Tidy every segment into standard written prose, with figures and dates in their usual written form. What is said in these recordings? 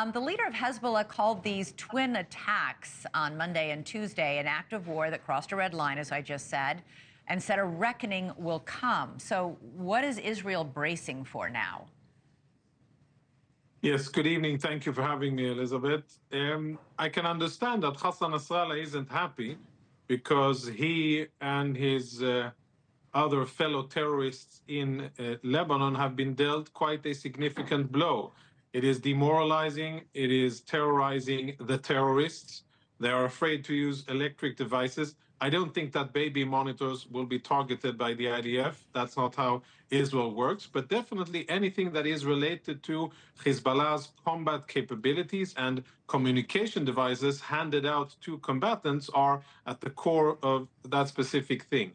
The leader of Hezbollah called these twin attacks on Monday and Tuesday an act of war that crossed a red line, as I just said, and said a reckoning will come. So what is Israel bracing for now? Yes, good evening. Thank you for having me, Elizabeth. I can understand that Hassan Nasrallah isn't happy because he and his other fellow terrorists in Lebanon have been dealt quite a significant blow. It is demoralizing. It is terrorizing the terrorists. They are afraid to use electric devices. I don't think that baby monitors will be targeted by the IDF. That's not how Israel works. But definitely anything that is related to Hezbollah's combat capabilities and communication devices handed out to combatants are at the core of that specific thing.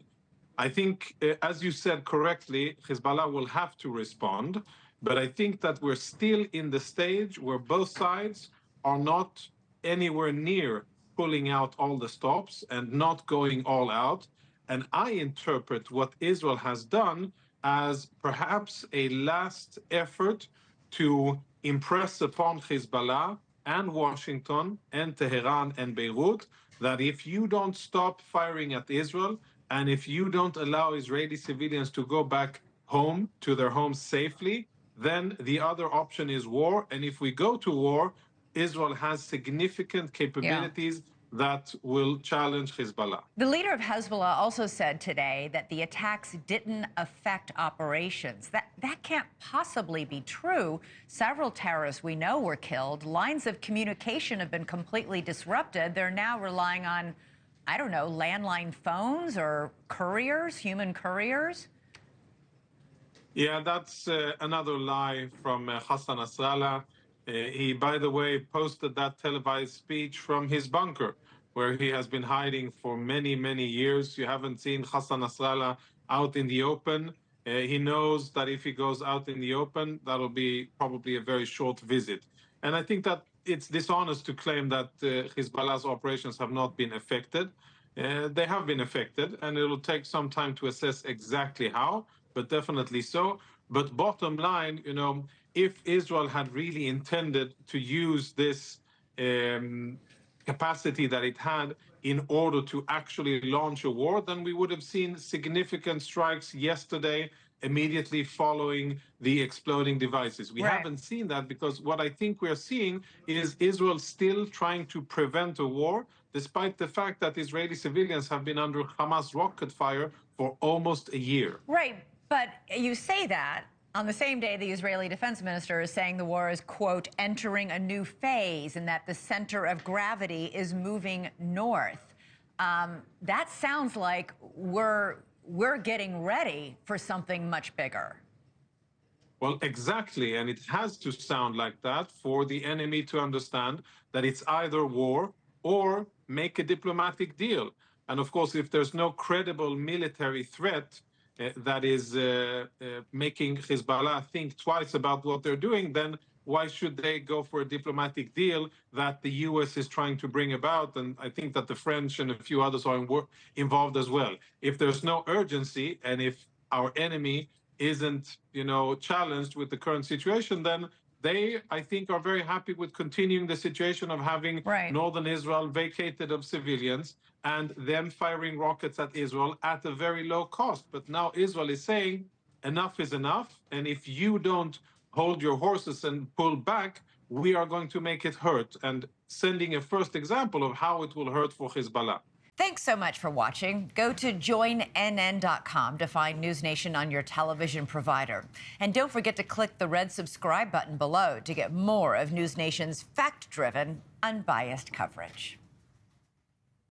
I think, as you said correctly, Hezbollah will have to respond. But I think that we're still in the stage where both sides are not anywhere near pulling out all the stops and not going all out. And I interpret what Israel has done as perhaps a last effort to impress upon Hezbollah and Washington and Tehran and Beirut that if you don't stop firing at Israel and if you don't allow Israeli civilians to go back home to their homes safely, then the other option is war. And if we go to war, Israel has significant capabilities that will challenge Hezbollah. The leader of Hezbollah also said today that the attacks didn't affect operations. That can't possibly be true. Several terrorists we know were killed. Lines of communication have been completely disrupted. They're now relying on, I don't know, landline phones or couriers, human couriers. Yeah, that's another lie from Hassan Nasrallah. He, by the way, posted that televised speech from his bunker, where he has been hiding for many, many years. You haven't seen Hassan Nasrallah out in the open. He knows that if he goes out in the open, that'll be probably a very short visit. And I think that it's dishonest to claim that Hezbollah's operations have not been affected. They have been affected, and it will take some time to assess exactly how, but definitely so. But bottom line, if Israel had really intended to use this capacity that it had in order to actually launch a war, then we would have seen significant strikes yesterday, immediately following the exploding devices. We haven't seen that because what I think we're seeing is Israel still trying to prevent a war, despite the fact that Israeli civilians have been under Hamas rocket fire for almost a year. Right, but you say that on the same day the Israeli defense minister is saying the war is, quote, entering a new phase and that the center of gravity is moving north. That sounds like we're getting ready for something much bigger. Well, exactly. And it has to sound like that for the enemy to understand that it's either war or make a diplomatic deal. And of course, if there's no credible military threat that is making Hezbollah think twice about what they're doing, then why should they go for a diplomatic deal that the U.S. is trying to bring about? And I think that the French and a few others are involved as well. If there's no urgency and if our enemy isn't, challenged with the current situation, then they, I think, are very happy with continuing the situation of having northern Israel vacated of civilians and them firing rockets at Israel at a very low cost. But now Israel is saying enough is enough. And if you don't hold your horses and pull back, we are going to make it hurt. And sending a first example of how it will hurt for Hezbollah. Thanks so much for watching. Go to joinnn.com to find NewsNation on your television provider. And don't forget to click the red subscribe button below to get more of NewsNation's fact-driven, unbiased coverage.